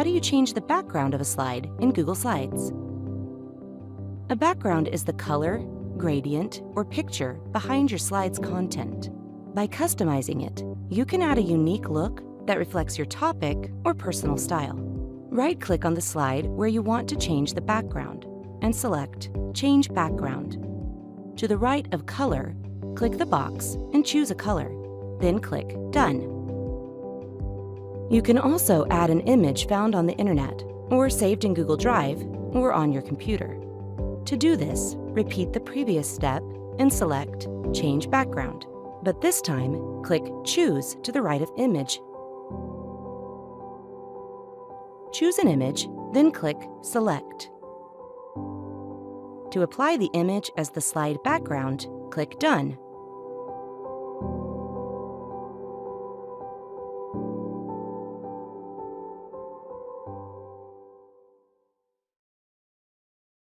how do you change the background of a slide in Google Slides? A background is the color, gradient, or picture behind your slide's content. By customizing it, you can add a unique look that reflects your topic or personal style. Right-click on the slide where you want to change the background and select Change Background. To the right of Color, click the box and choose a color, then click Done. You can also add an image found on the internet or saved in Google Drive or on your computer. To do this, repeat the previous step and select Change Background, but this time click Choose to the right of Image. Choose an image, then click Select. To apply the image as the slide background, click Done.